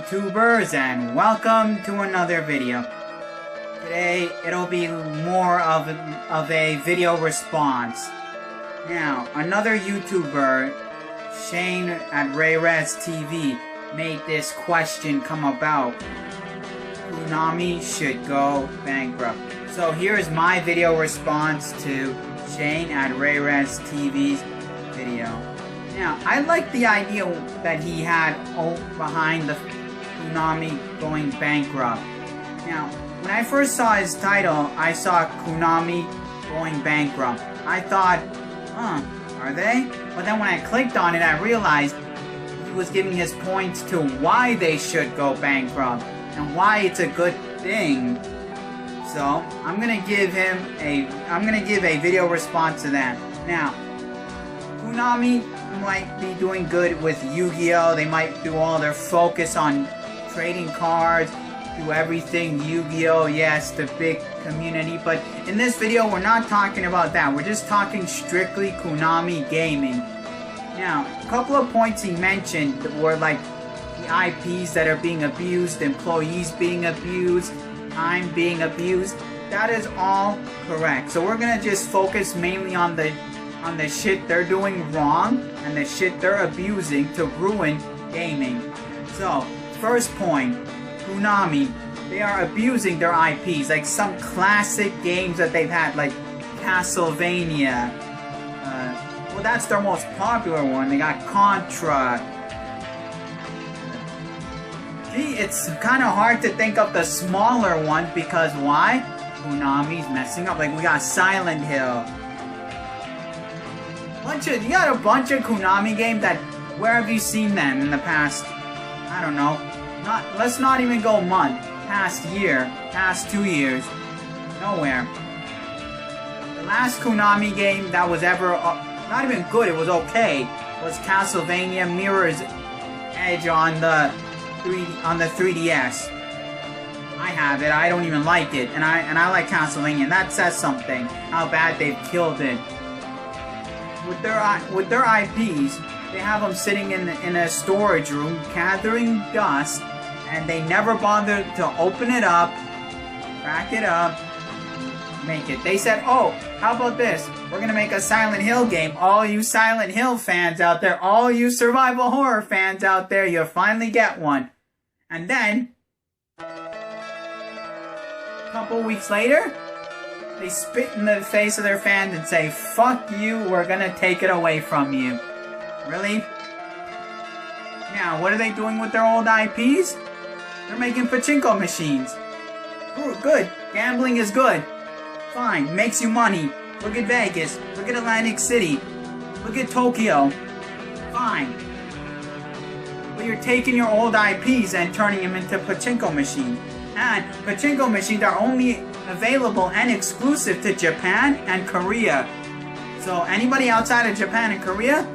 YouTubers, and welcome to another video. Today it'll be more of a video response. Now, another YouTuber, Shane at Rayres TV, made this question come about. Konami should go bankrupt. So here's my video response to Shane at Rayres TV's video. Now, I like the idea that he had behind the Konami going bankrupt. Now, when I first saw his title, I saw Konami going bankrupt. I thought, are they? But then when I clicked on it, I realized he was giving his points to why they should go bankrupt and why it's a good thing. So, I'm gonna give a video response to that. Now, Konami might be doing good with Yu-Gi-Oh! They might do all their focus on trading cards, do everything Yu-Gi-Oh! Yes, the big community. But in this video, we're not talking about that. We're just talking strictly Konami gaming. Now, a couple of points he mentioned were like the IPs that are being abused, employees being abused, time being abused. That is all correct. So we're gonna just focus mainly on the shit they're doing wrong and the shit they're abusing to ruin gaming. So, first point, Konami, they are abusing their IPs, like some classic games that they've had, like Castlevania. Well, that's their most popular one. They got Contra. Gee, it's kind of hard to think of the smaller one because why? Konami's messing up. Like, we got Silent Hill. You got a bunch of Konami games that, where have you seen them in the past, I don't know, let's not even go month, past year, past 2 years, nowhere. The last Konami game that was ever, not even good, it was okay, was Castlevania Mirror's Edge on the 3DS. I have it, I don't even like it, and I like Castlevania, and that says something, how bad they've killed it. With their IPs, they have them sitting in a storage room gathering dust, and they never bother to open it up, crack it up, make it. They said, oh, how about this? We're gonna make a Silent Hill game. All you Silent Hill fans out there, all you survival horror fans out there, you'll finally get one. And then, a couple weeks later, they spit in the face of their fans and say, fuck you, we're gonna take it away from you. Really? Now, what are they doing with their old IPs? They're making pachinko machines. Ooh, good. Gambling is good. Fine. Makes you money. Look at Vegas. Look at Atlantic City. Look at Tokyo. Fine. But you're taking your old IPs and turning them into pachinko machines. And pachinko machines are only available and exclusive to Japan and Korea. So anybody outside of Japan and Korea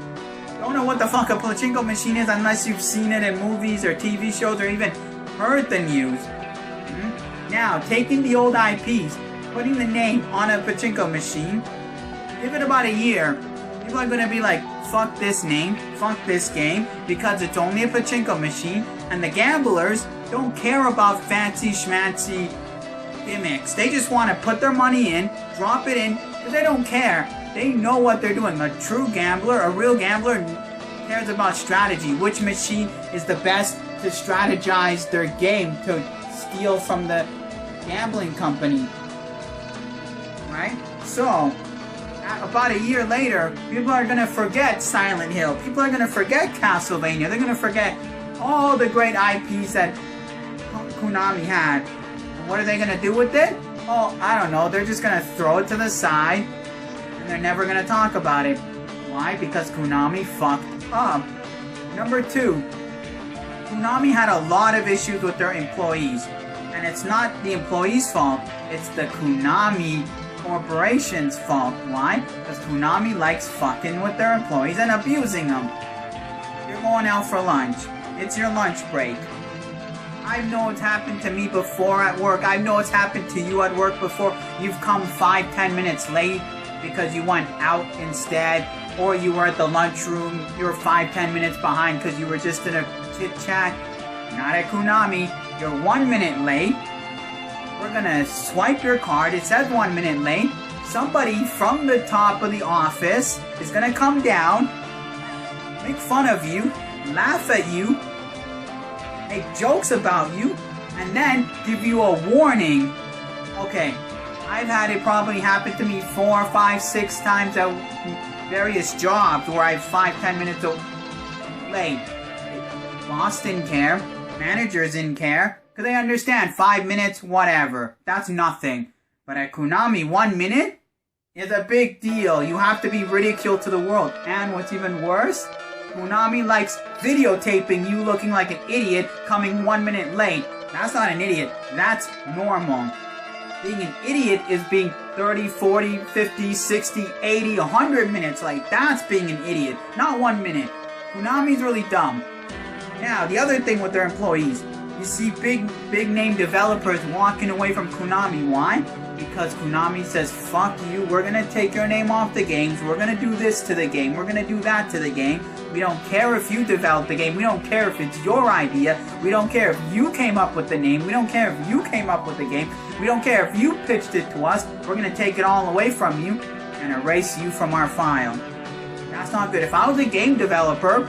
don't know what the fuck a pachinko machine is unless you've seen it in movies or TV shows or even heard the news. Now, taking the old IPs, putting the name on a pachinko machine, give it about a year, people are gonna be like, fuck this name, fuck this game, because it's only a pachinko machine, and the gamblers don't care about fancy schmancy gimmicks. They just want to put their money in, drop it in, because they don't care. They know what they're doing. A true gambler, a real gambler, cares about strategy. Which machine is the best to strategize their game to steal from the gambling company. Right? So, about a year later, people are going to forget Silent Hill. People are going to forget Castlevania. They're going to forget all the great IPs that Konami had. What are they gonna do with it? Oh, I don't know. They're just gonna throw it to the side and they're never gonna talk about it. Why? Because Konami fucked up. Number 2, Konami had a lot of issues with their employees. And it's not the employees' fault, it's the Konami Corporation's fault. Why? Because Konami likes fucking with their employees and abusing them. You're going out for lunch. It's your lunch break. I know it's happened to me before at work. I know it's happened to you at work before. You've come 5-10 minutes late because you went out instead. Or you were at the lunchroom. You were 5-10 minutes behind because you were just in a chit chat. not at Konami. You're 1 minute late. We're gonna swipe your card. It says 1 minute late. Somebody from the top of the office is gonna come down, make fun of you, laugh at you, make jokes about you, and then give you a warning. Okay, I've had it probably happen to me 4, 5, 6 times at various jobs where I'm 5-10 minutes late. Boss didn't care, managers didn't care, because they understand 5 minutes, whatever, that's nothing. But at Konami, 1 minute is a big deal. You have to be ridiculed to the world. And what's even worse, Konami likes videotaping you looking like an idiot coming 1 minute late. That's not an idiot, that's normal. Being an idiot is being 30, 40, 50, 60, 80, 100 minutes late. That's being an idiot, not 1 minute. Konami's really dumb. Now, the other thing with their employees, you see big name developers walking away from Konami. Why? Because Konami says, fuck you, we're gonna take your name off the games, we're gonna do this to the game, we're gonna do that to the game. We don't care if you developed the game, we don't care if it's your idea, we don't care if you came up with the name, we don't care if you came up with the game, we don't care if you pitched it to us, we're gonna take it all away from you and erase you from our file. That's not good. If I was a game developer,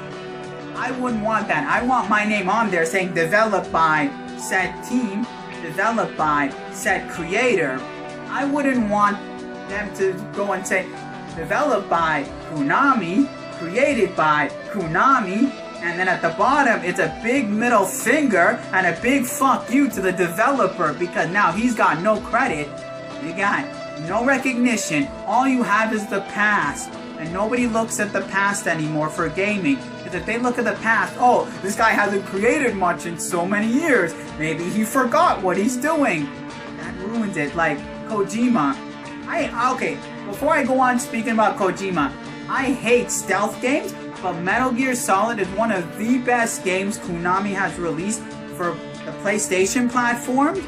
I wouldn't want that. I want my name on there saying developed by said team, developed by said creator. I wouldn't want them to go and say developed by Konami, created by Konami, and then at the bottom it's a big middle finger and a big fuck you to the developer, because now he's got no credit. You got no recognition. All you have is the past. And nobody looks at the past anymore for gaming. Because if they look at the past, oh, this guy hasn't created much in so many years. Maybe he forgot what he's doing. That ruins it. Like Kojima. Okay, before I go on speaking about Kojima, I hate stealth games, but Metal Gear Solid is one of the best games Konami has released for the PlayStation platform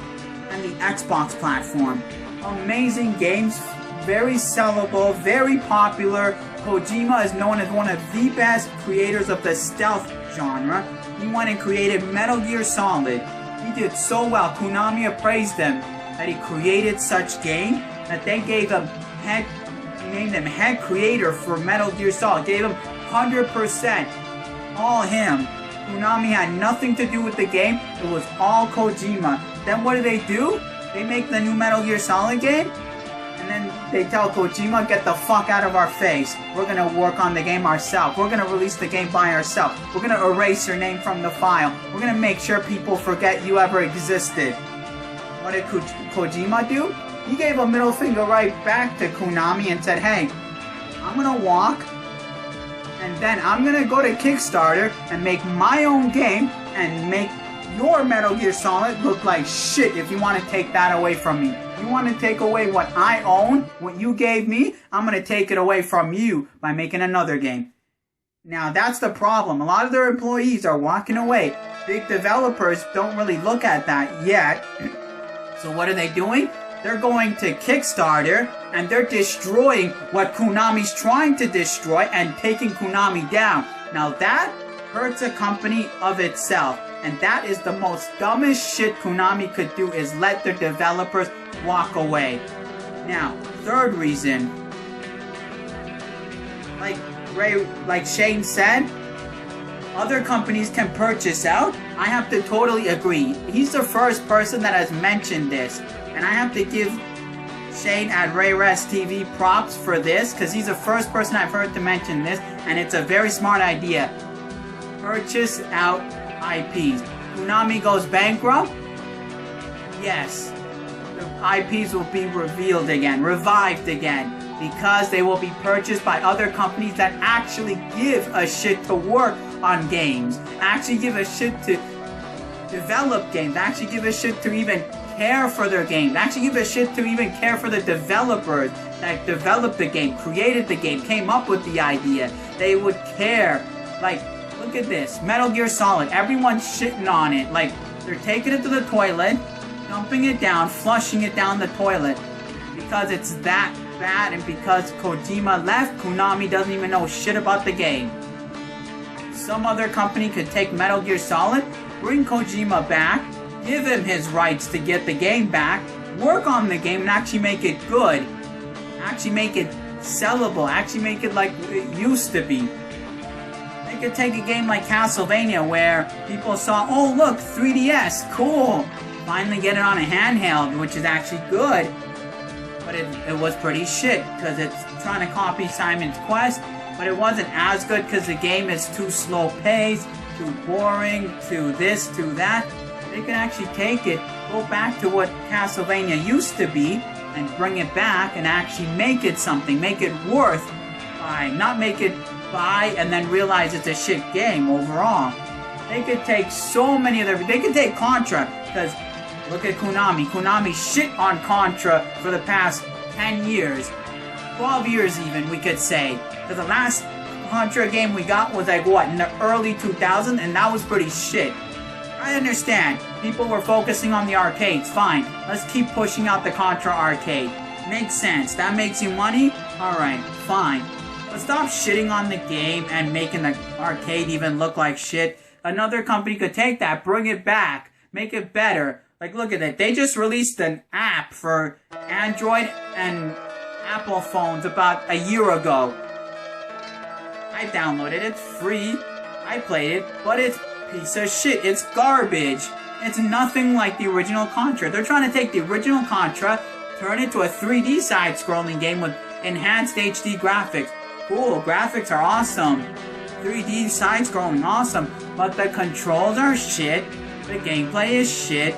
and the Xbox platform. Amazing games. Very sellable, very popular. Kojima is known as one of the best creators of the stealth genre. He went and created Metal Gear Solid. He did so well. Konami appraised him that he created such game that they gave him he named him head creator for Metal Gear Solid. Gave him 100%. All him. Konami had nothing to do with the game. It was all Kojima. Then what do? They make the new Metal Gear Solid game. And then they tell Kojima, get the fuck out of our face. We're gonna work on the game ourselves. We're gonna release the game by ourselves. We're gonna erase your name from the file. We're gonna make sure people forget you ever existed. What did Kojima do? He gave a middle finger right back to Konami and said, hey, I'm gonna walk, and then I'm gonna go to Kickstarter and make my own game and make your Metal Gear Solid look like shit if you want to take that away from me. You want to take away what I own, what you gave me, I'm going to take it away from you by making another game. Now that's the problem. A lot of their employees are walking away. Big developers don't really look at that yet. So what are they doing? They're going to Kickstarter and they're destroying what Konami's trying to destroy and taking Konami down. Now that hurts a company of itself. And that is the most dumbest shit Konami could do, is let their developers walk away. Now, third reason, like Shane said, other companies can purchase out. I have to totally agree. He's the first person that has mentioned this. And I have to give Shane at RayRest TV props for this, because he's the first person I've heard to mention this, and it's a very smart idea. Purchase out IPs. Konami goes bankrupt? Yes. The IPs will be revealed again, revived again, because they will be purchased by other companies that actually give a shit to work on games, actually give a shit to develop games, actually give a shit to even care for their games, actually give a shit to even care for the developers that developed the game, created the game, came up with the idea. They would care. Like, look at this, Metal Gear Solid, everyone's shitting on it. Like, they're taking it to the toilet, dumping it down, flushing it down the toilet, because it's that bad, and because Kojima left, Konami doesn't even know shit about the game. Some other company could take Metal Gear Solid, bring Kojima back, give him his rights to get the game back, work on the game and actually make it good. Actually make it sellable, actually make it like it used to be. They could take a game like Castlevania where people saw, oh look, 3DS, cool. Finally get it on a handheld, which is actually good. But it was pretty shit because it's trying to copy Simon's Quest, but it wasn't as good because the game is too slow paced, too boring, too this, too that. They can actually take it, go back to what Castlevania used to be, and bring it back and actually make it something, make it worth buying, not make it buy and then realize it's a shit game overall. They could take so many of they could take Contra, because look at Konami. Konami shit on Contra for the past 10 years, 12 years even, we could say. Because the last Contra game we got was like, what, in the early 2000s, and that was pretty shit. I understand. People were focusing on the arcades. Fine. Let's keep pushing out the Contra arcade. Makes sense. That makes you money? Alright, fine. But stop shitting on the game and making the arcade even look like shit. Another company could take that, bring it back, make it better. Like, look at it. They just released an app for Android and Apple phones about a year ago. I downloaded it. It's free. I played it, but it's piece of shit. It's garbage. It's nothing like the original Contra. They're trying to take the original Contra, turn it to a 3D side-scrolling game with enhanced HD graphics. Cool, graphics are awesome. 3D side-scrolling, awesome. But the controls are shit, the gameplay is shit,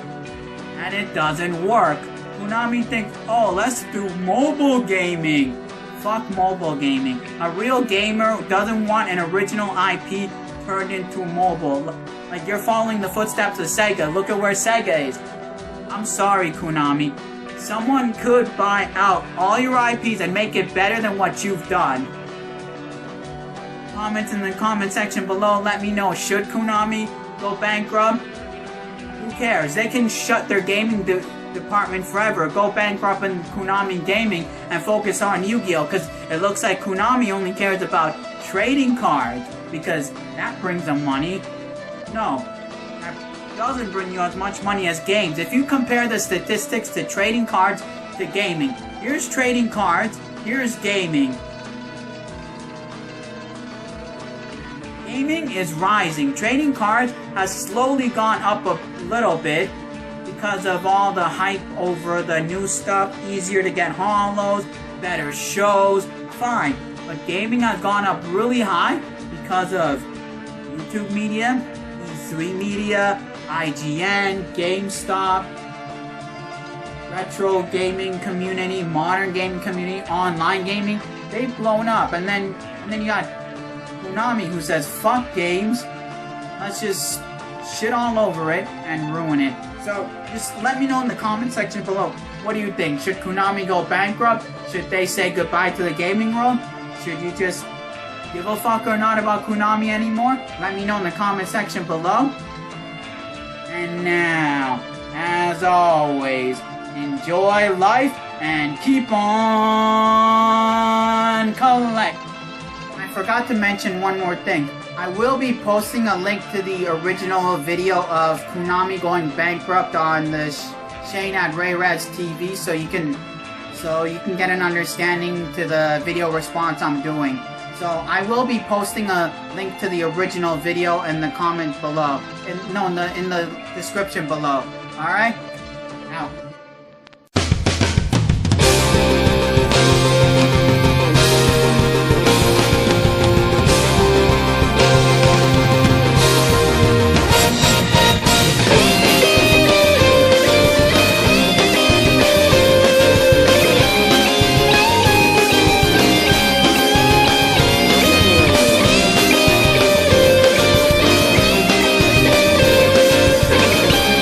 and it doesn't work. Konami thinks, oh, let's do mobile gaming. Fuck mobile gaming. A real gamer doesn't want an original IP turned into mobile. Like, you're following the footsteps of Sega. Look at where Sega is. I'm sorry, Konami. Someone could buy out all your IPs and make it better than what you've done. Comments in the comment section below. Let me know. Should Konami go bankrupt? Who cares? They can shut their gaming department forever. Go bankrupt in Konami Gaming and focus on Yu-Gi-Oh! Because it looks like Konami only cares about trading cards, because that brings them money. No, that doesn't bring you as much money as games. If you compare the statistics to trading cards to gaming, here's trading cards, here's gaming. Gaming is rising. Trading cards has slowly gone up a little bit because of all the hype over the new stuff, easier to get holos, better shows, fine. But gaming has gone up really high because of YouTube media, E3 media, IGN, GameStop, retro gaming community, modern gaming community, online gaming. They've blown up, and then you got Konami, who says fuck games. Let's just shit all over it and ruin it. So just let me know in the comment section below. What do you think? Should Konami go bankrupt? Should they say goodbye to the gaming world? Should you just give a fuck or not about Konami anymore? Let me know in the comment section below. And now, as always, enjoy life and keep on collecting. I forgot to mention one more thing. I will be posting a link to the original video of Konami going bankrupt on the Shane at Ray-Raz TV, so you can get an understanding to the video response I'm doing. So I will be posting a link to the original video in the comments below. In the description below. Alright? Out.